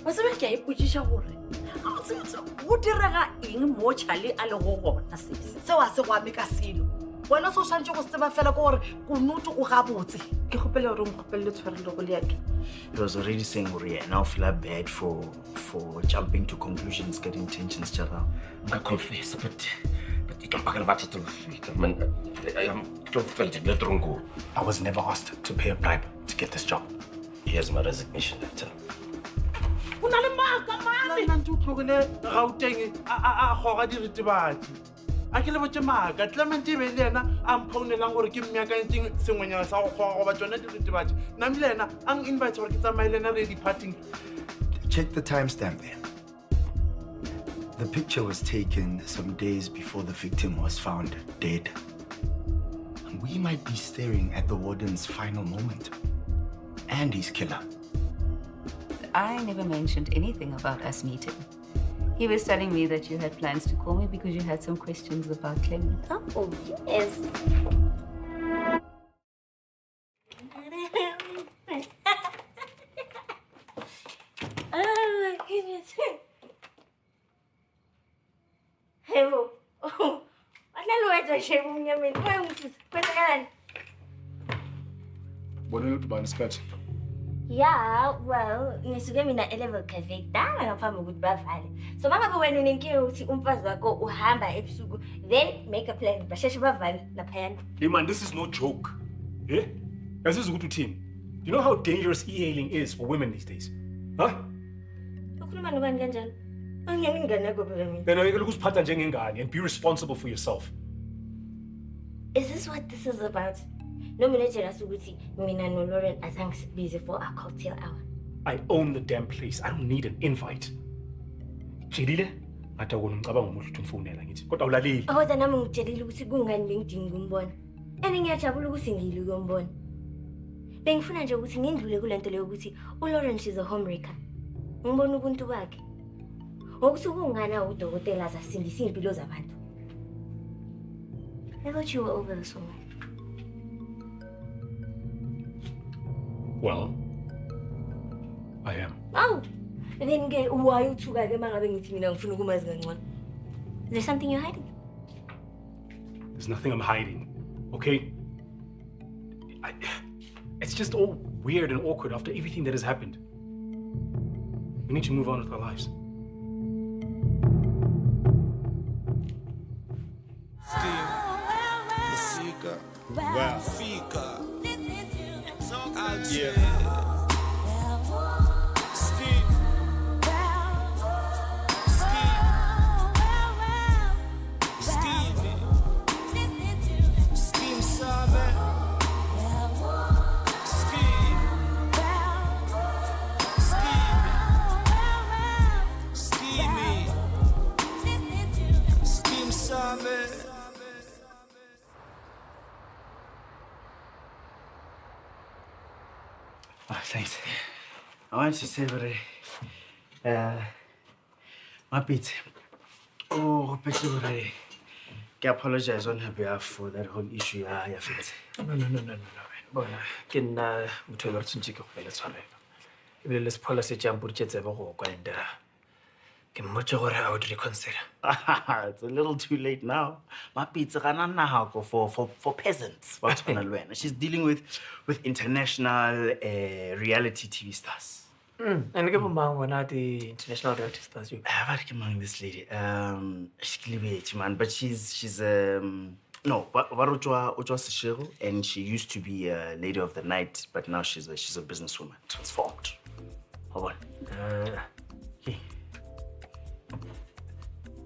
Ba se ba ke iputsisha gore. Go direga eng mo Charlie a le go gona se. Se wa se wa me ka silo. Wena so shantse go tseba fela go gore kunutu o ga botse. Ke gopela gore mo gopelle tshwarele go leeto. He was already saying I now feel bad for jumping to conclusions, getting intentions jara. I confess, but you can pack about it to man. I was never asked to pay a bribe to get this job. Here's my resignation letter. Una le maka mane. Nna ntse o tlogele Gauteng a goga diritibatsi. A ke le botse maka Clement e be le ena a mphonelang gore ke mmeakanteng sengwenyana sa go goga go ba tsone diritibatsi. Nna le ena a invite gore ke tsamaile na re di-parting. Check the timestamp there. The picture was taken some days before the victim was found dead. And we might be staring at the warden's final moment. And his killer. I never mentioned anything about us meeting. He was telling me that you had plans to call me because you had some questions about Clement. Oh, yes. Oh, my goodness. Hey, Mo. Oh, I don't know what to say. I'm going to put it on. What are you doing, Scott? Yeah, well, ngisuke mina e-level cafe kudala ngaphambi ukuthi bavale. So mama wena unenkinga ukuthi umfazi wakho uhamba ebusuku, then make a plan basheshe bavale laphayana. Hey man, this is no joke. Eh? This is good to you know how dangerous e-hailing is for women these days? Huh? Ukhuluma nobani kanjalo? Angiyami ingane yakho phela mina. Then you look at njengengane and be responsible for yourself. Is this what this is about? No manager asukuthi mina no Lauren azange busy for a cocktail hour. I own the damn place. I don't need an invite. Chidile, ngathi akona ngicabanga umuhle ukuthi umfonela ngithi. Kodwa awulaleli. Kodwa nami ngitshelile ukuthi kungani bengidinga umbona. Ngiyajabula ukuthi ngile ukumbona. Bengifuna nje ukuthi ngindlule kulento leyo ukuthi uLauren she's a homemaker. Ngibona ubuntu bakhe. Ngokuthi kungana udokotela azasindisa impilo zabantu. I thought you were over this one. Well, I am. Oh, then why you two guys mangabe ngithi mina ngifuna ukumazi ngangcono? Is there something you're hiding? There's nothing I'm hiding, okay? It's just all weird and awkward after everything that has happened. We need to move on with our lives. Yeah. Skeem saam. Skeem saam. Oh, thanks. I want to say that my beat. Oh, but I apologize on her behalf for that whole issue. Yeah, Fitz. No. Bona, ke nna motho le tshwantse ke go bela tshwarelo. E bile le sephola se jang botse tsebe go kwa nda. Ke mmotse gore I would reconsider. It's a little too late now. My beats are for peasants. What's going on? She's dealing with international reality TV stars. And ke bomang bona the international reality stars you. I've had among this lady. She's man, but she's no, Varujwa Seshiro, and she used to be a lady of the night, but now she's a businesswoman, transformed. Hold on.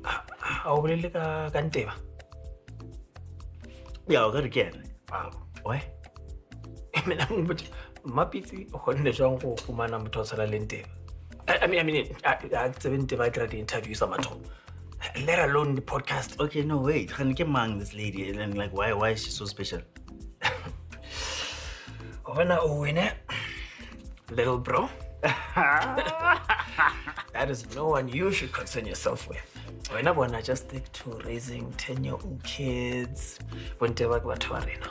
How will you Ganteva? Yeah, I got again. Why? I mean, but my pity on the song for Fumana Mutosala Lente. I mean, I 70 the interview some at home. Let alone the podcast. Okay, no, wait. Can you among this lady? And like, why is she so special? Little bro. That is no one you should concern yourself with. When I just stick to raising 10-year-old kids. Whenever I to arena.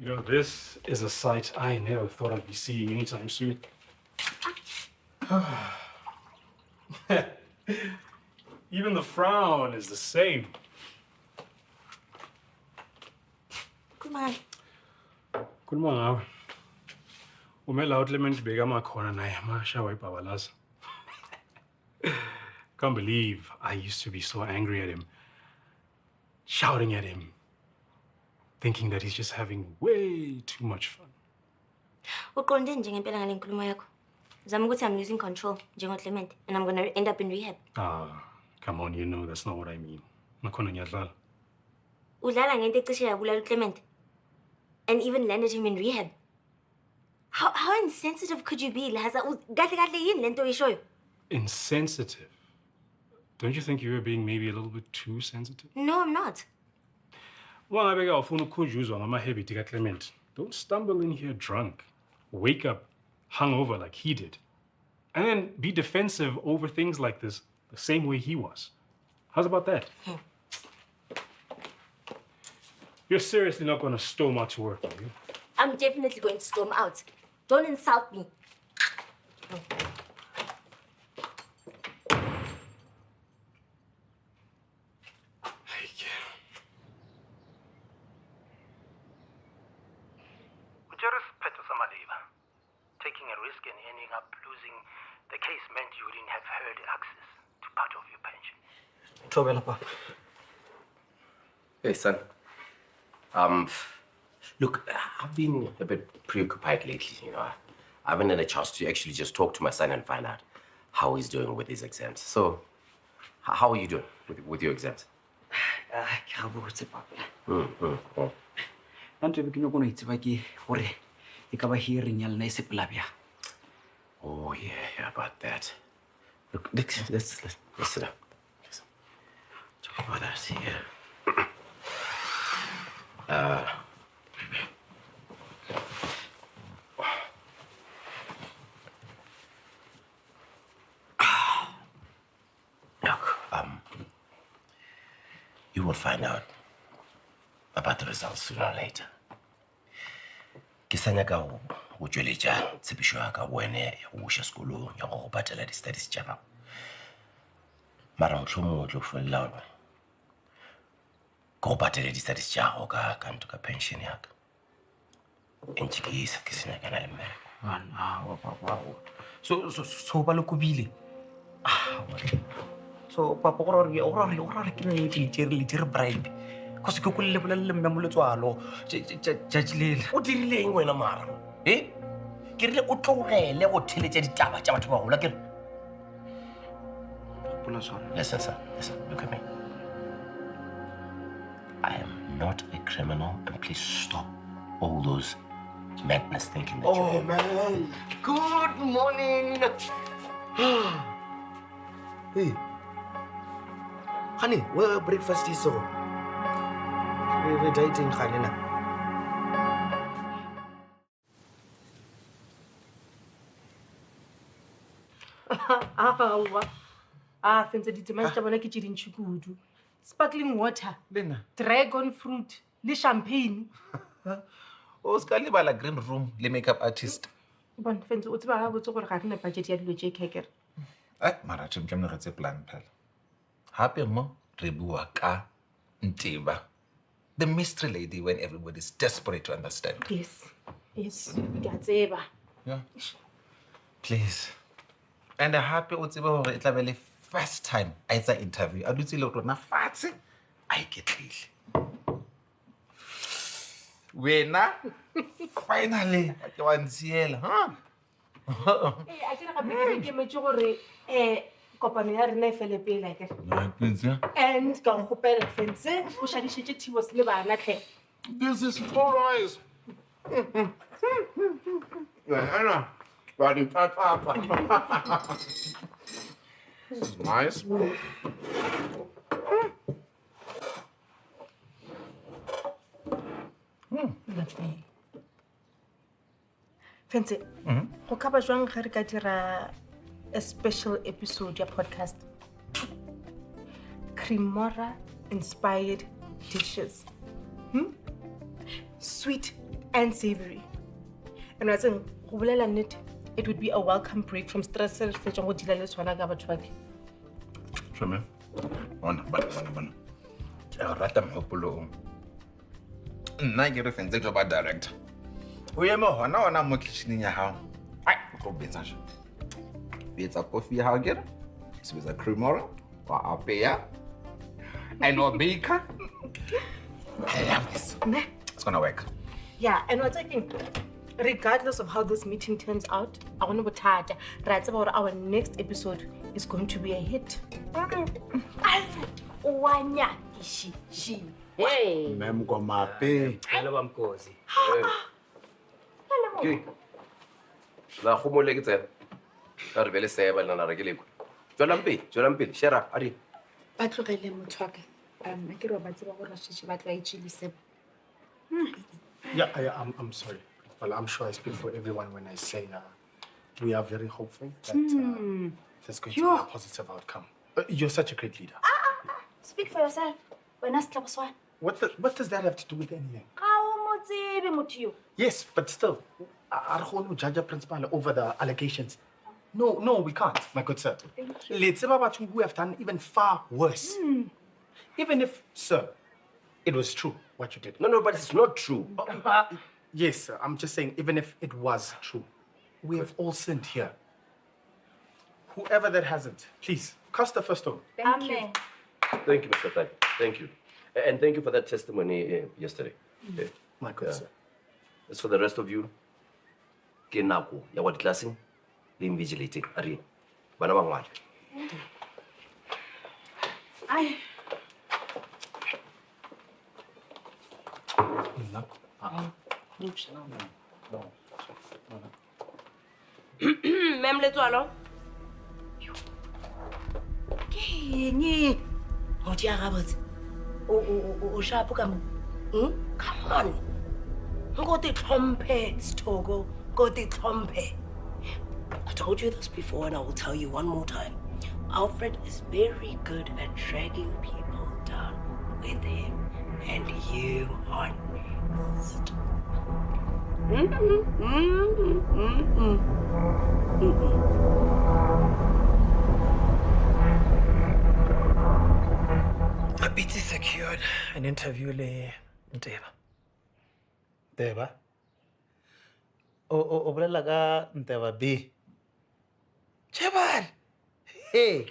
You know, this is a sight I never thought I'd be seeing anytime soon. Even the frown is the same. Come on. Khuluma ngawe. Umela uClement beka makhona naye amashawa ibhabalaza. Can't believe I used to be so angry at him, shouting at him, thinking that he's just having way too much fun. Uqonde njengempela ngale nkulumo yakho. Zama ukuthi I'm losing control njengoClement and I'm going to end up in rehab. Ah, come on, you know that's not what I mean. Nakhona ngiyadlala. Udlala ngento ecishe yabulala uClement and even landed him in rehab. How insensitive could you be, Laza? Kahle kahle yini lento oyishoyo? Insensitive? Don't you think you were being maybe a little bit too sensitive? No, I'm not. Wangabe ke awufuna ukukhunjuzwa ngama-habit kaClement. Don't stumble in here drunk. Wake up hungover like he did. And then be defensive over things like this the same way he was. How's about that? You're seriously not going to storm out to work, are you? I'm definitely going to storm out. Don't insult me. Taking a risk and ending up losing the case meant you wouldn't have heard access to part of your pension. Thobela papa. Hey, son. Look, I've been a bit preoccupied lately, you know. I haven't had a chance to actually just talk to my son and find out how he's doing with his exams. So, how are you doing with your exams? Oh, yeah, about that. Look, let's sit down. Talk about that here. Look, you will find out about the results sooner or later. Kisanya ka o tšweletša tshepišo ya ka wene ya go buša sekolong ya go patela di-studies tša gago. Mara mohlomong o tlo folela ke go patela di-studies tša gago ka kanto ka pension ya ka. Entše ke se nyakana le mmereko. So ba le kobile. So papa go re ke nne le dire bribe. Because ke go le bolelle mme mo letswalo. Judge Lele. O dirileng wena mara? Ke rile o tlogele go theletša ditaba tša batho ba gola ke re. Listen, son. Listen, look at me. I am not a criminal, and please stop all those madness thinking that you're... Oh, man. Good morning. Hey. Honey, where breakfast is over? We're dating, honey, now. Fentse ditemane tša bona ke tše dintšhi kudu. Sparkling water, Lena. dragon fruit, le champagne. O ska lebala green room le makeup artist. Bon, Fentse, o tseba gabotse gore ga re ne budget ya dilo tše kekere. Mara tšemtšem re tse plan phela. Hape mo re bua ka Nteba, the mystery lady when everybody's desperate to understand. Yes, ke a tseba. Yeah. Please. And hape o tsebe gore e tla be le first time a etsa interview a dutse le rona fatshe a iketlile. Wena finally ke wa ntsiela, ha? A ke re gape ke ikemetse gore kopano ya rena e fele pele akere. And ka go gopela Fentse o shadišitše Thibos le bana tlhe. This is 4 eyes. Hannah, body papa. This is nice. Fentse, go ka ba jwang ga re ka dira a special episode ya podcast? Cremora inspired dishes. Sweet and savory. And I think it would be a welcome break from stress. Shame. Bona. Ke rata mohopolo. Nna ke re fentse job director. O eme hona mo kitchening ya hao. Ai, go betsa je. Betsa coffee ya hao ke re. Se betsa cream oil, wa apea. And no baker. I love this. It's gonna work. Yeah, and what's thinking, regardless of how this meeting turns out, I want to tell right about our next episode is going to be a hit. Hey. Mem go mape. Hello, Mkosi. Okay. La khumo le ke tsena. Ka re bele seba lena re ke lekwa. Tswela mpele, shera, ari. Ba tlogele motho wa ka. Ke re ba tseba gore shitse ba tla itshilise. Yeah, I'm sorry. Well, I'm sure I speak for everyone when I say we are very hopeful that there's going to be a positive outcome. You're such a great leader. Speak for yourself. What does that have to do with anything? Yes, but still, I don't judge a principal over the allegations. No, we can't, my good sir. Let's about who have done even far worse. Even if, sir, it was true what you did. No, but it's not true. Yes, sir. I'm just saying, even if it was true, we have all sinned here. Whoever that hasn't, please, cast the first stone. Thank you. Thank you, Mr. Tani. Thank you. And thank you for that testimony yesterday. Okay. My good sir. As for the rest of you, ke nako ya wa classing le invigilating ari bana ba ngwana. Ai. Mem Letswalo. Ke ni. Ho dia gabotse. O shapo ka mo. Come on. Go te tlhomphe Sithoko, go te tlhomphe. I told you this before and I will tell you one more time. Alfred is very good at dragging people down with him, and you are next. Abiti secured an interview le Nteba. Nteba? O bolela ka Nteba B. Chebal. Hey,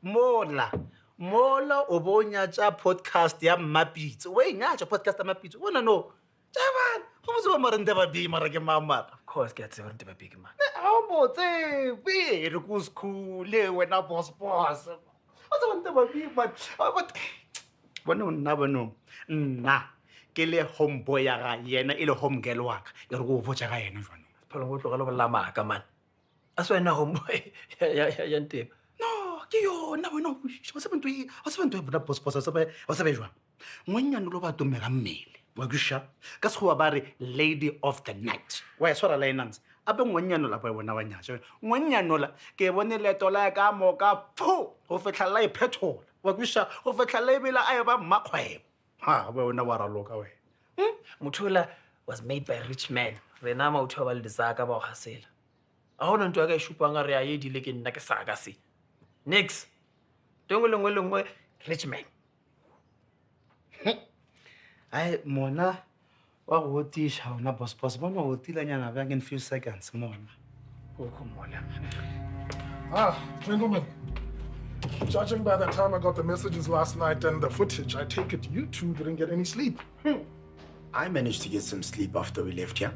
mola o bonya tsa podcast ya Mapitso. We nya tsa podcast ya Mapitso. Wona no. Chebal. Go mo mara Nteba B mara ke mama. Of course, ke tseba Nteba big man. A botse be re go school wena boss. What's Nteba B man? But bona nna bono. Nna ke le homeboy ya ga yena ile home girl wa ka. E re go botsa ga yena jwana. Phela go tlogela bolla maka man. Aswena homeboy ya Nteba. No, ke yona wena o se bona boss sa be jwa. Ngwenyane lo ba tomela mmele. Wa gusha ka se ba re lady of the night. Wa swara linans. Abe ngwenyane la ba bona wa nyatsha. Ngwenyane la ke bone leto la ka moka pho go fetla la iphetola. Wa gusha go fetla la ibela a ba mmakgwebo. Ha ba bona wa raloka we. Mutula was made by a rich man. Rena mautho ba le disaka ba go hasela. A hona ntwa ka ishupanga re a ye dile ke nna ke saka se. Next. Lengwe rich man. Ai mona wa go tisha ona boss bona go tilanyana ba in few seconds mona. Go khumona. Gentlemen, judging by the time I got the messages last night and the footage, I take it you two didn't get any sleep. I managed to get some sleep after we left here.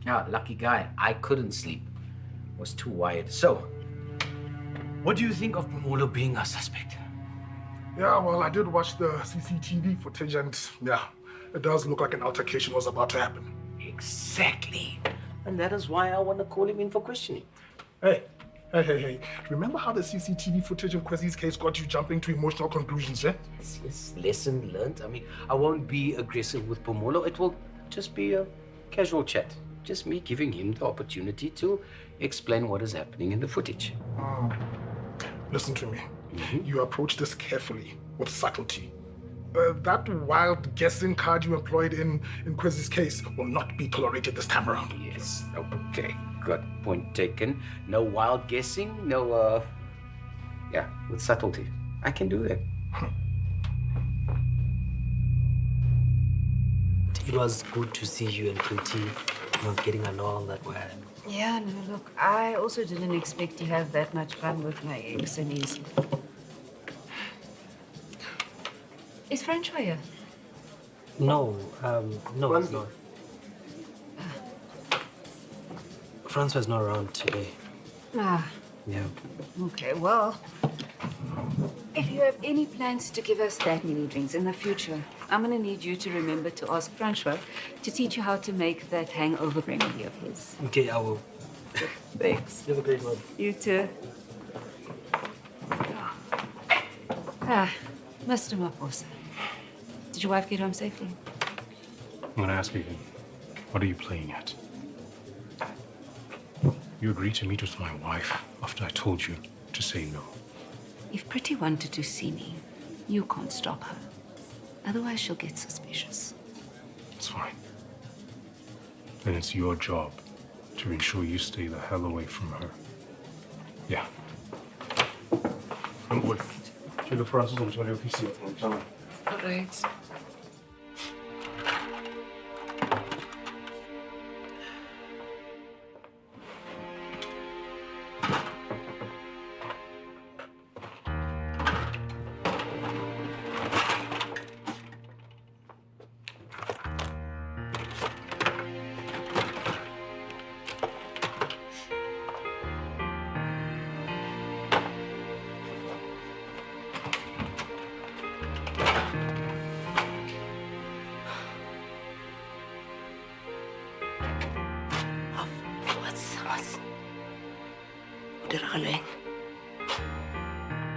Yeah, lucky guy. I couldn't sleep. Was too wired. So, what do you think of Pumolo being a suspect? Yeah, well, I did watch the CCTV footage and yeah, it does look like an altercation was about to happen. Exactly. And that is why I want to call him in for questioning. Hey. Remember how the CCTV footage in Kwesi's case got you jumping to emotional conclusions, eh? Yes. Lesson learned. I mean, I won't be aggressive with Pomolo. It will just be a casual chat. Just me giving him the opportunity to explain what is happening in the footage. Listen to me. You approach this carefully, with subtlety. That wild guessing card you employed in Quiz's case will not be tolerated this time around. Yes, okay. Good. Point taken. No wild guessing, no, yeah, with subtlety. I can do that. It was good to see you and Pretty getting along that well. Yeah, no, look, I also didn't expect to have that much fun with my ex and his... Is Francois here? No, no, it's not. Francois is not around today. Ah, Yeah. okay, well, if you have any plans to give us that many drinks in the future, I'm gonna need you to remember to ask Francois to teach you how to make that hangover remedy of his. Okay, I will. Thanks. You have a great one. You too. Ah, Mr. Maposa. Did your wife get home safely? I'm gonna ask you again. What are you playing at? You agreed to meet with my wife after I told you to say no. If Pretty wanted to see me, you can't stop her. Otherwise, she'll get suspicious. It's fine. Then it's your job to ensure you stay the hell away from her. Yeah. I'm good. Je le ferai ensuite dans l'office. All right.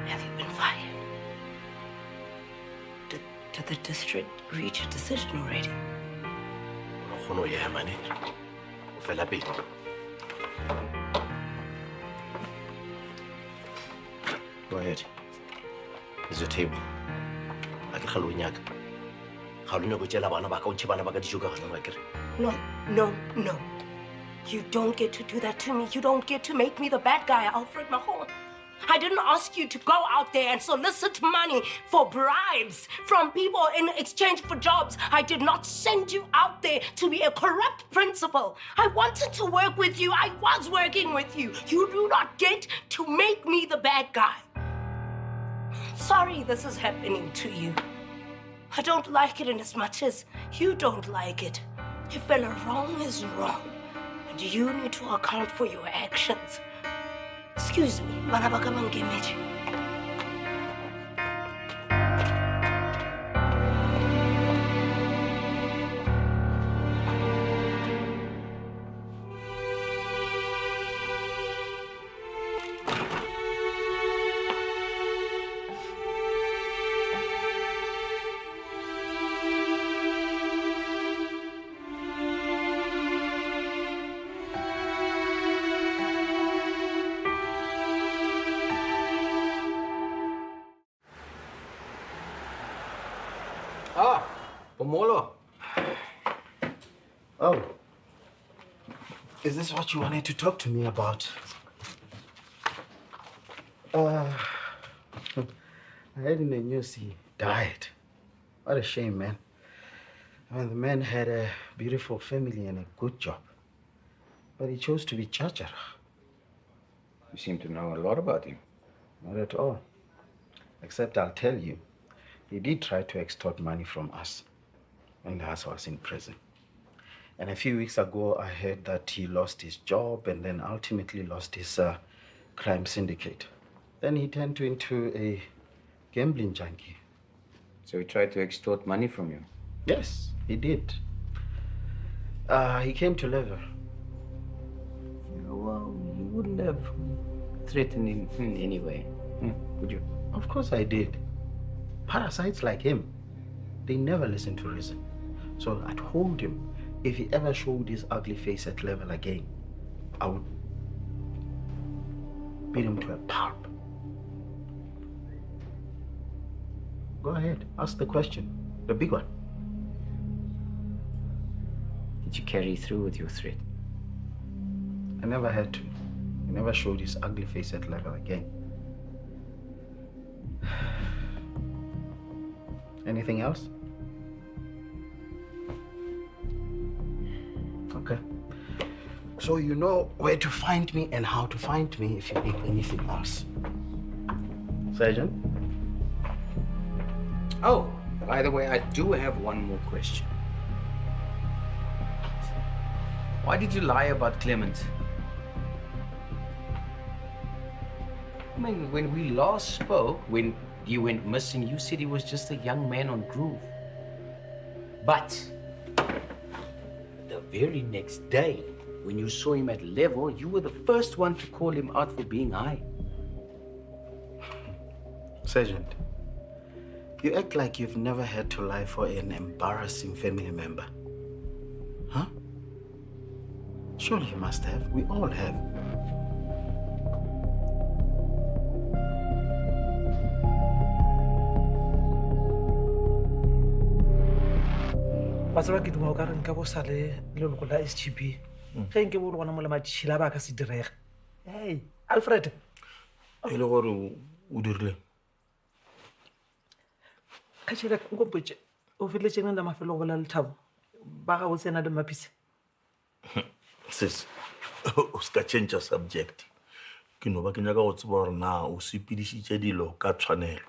Have you been fired? Did the district reach a decision already? Oh, yeah, man. Fella bit. Go ahead. It's your table. I can help you. How do you go tell about No. You don't get to do that to me. You don't get to make me the bad guy, Alfred Mahon. I didn't ask you to go out there and solicit money for bribes from people in exchange for jobs. I did not send you out there to be a corrupt principal. I wanted to work with you. I was working with you. You do not get to make me the bad guy. Sorry this is happening to you. I don't like it in as much as you don't like it. If fella wrong is wrong, and you need to account for your actions. Excuse me, Manabaka Mangemeji. Ah, Pomolo. Oh. Is this what you wanted to talk to me about? I heard in the news he died. What a shame, man. I mean, the man had a beautiful family and a good job. But he chose to be Chacha. You seem to know a lot about him. Not at all. Except I'll tell you, he did try to extort money from us when I was in prison. And a few weeks ago, I heard that he lost his job and then ultimately lost his crime syndicate. Then he turned into a gambling junkie. So he tried to extort money from you? Yes, he did. He came to level. Well, you wouldn't have threatened him in any way, would you? Of course I did. Parasites like him, they never listen to reason. So I told him if he ever showed his ugly face at level again, I would beat him to a pulp. Go ahead. Ask the question. The big one. Did you carry through with your threat? I never had to. He never showed his ugly face at level again. Anything else? Okay. So you know where to find me and how to find me if you need anything else. Sergeant? Oh, by the way, I do have one more question. Why did you lie about Clement? I mean, when we last spoke, when you went missing, you said he was just a young man on groove. But the very next day, when you saw him at level, you were the first one to call him out for being high. Sergeant, you act like you've never had to lie for an embarrassing family member. Huh? Surely you must have. We all have. Ba tsaba ke duma o ka re nka bo sa le leloko la SGB ge nke bo le gona mo le matšhila ba ka se direga. Hey, Alfred. E le gore o dirile. Ka tšhela nkompotše o fitlhetšeng le mafelo go bola lethabo ba ga o tsena le mapise. Sis, o ska change subject. Ke no ba ke nyaka go tseba gore na o sepedišitše dilo ka tshwanelo.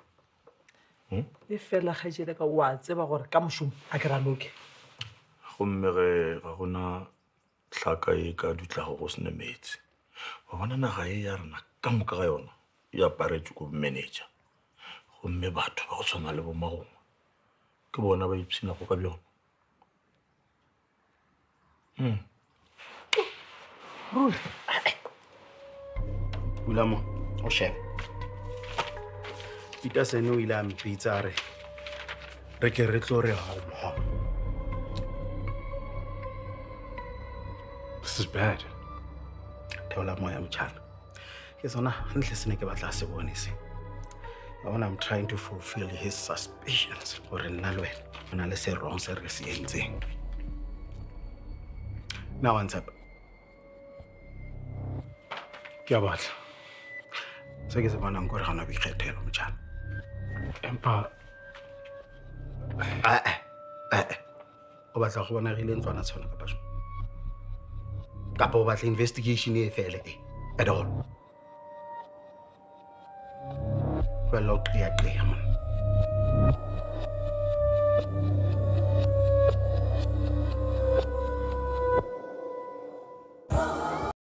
E fela ga tšhela ka wa tseba gore ka mošomo a ke ra loke. Gomme ge ga gona tlhaka e ka dutlago go sene metsi. Wa bona naga e ya rena ka moka ga yona e aparetswe ko manager. Gomme batho ba go tshwana le bo magongwe ke bona ba ipshina go ka bjona. Rule. Ulamo, o shebe. Peterson o ile a mpitsa re ke re tlo re ha. This is bad. Theola moya mtshana. Ke sona ntle sene ke batla se bone se. I'm trying to fulfill his suspicions for nna le wena. Ona le se wrong se re se entseng. Now what's up? Ke a batla. Se ke se bonang gore ga na boikgethelo mtshana. Empa o batla go bona rile ntswana tshwana ka pasho. Kapa o batla investigation e fele at all. Well, look, clear, man.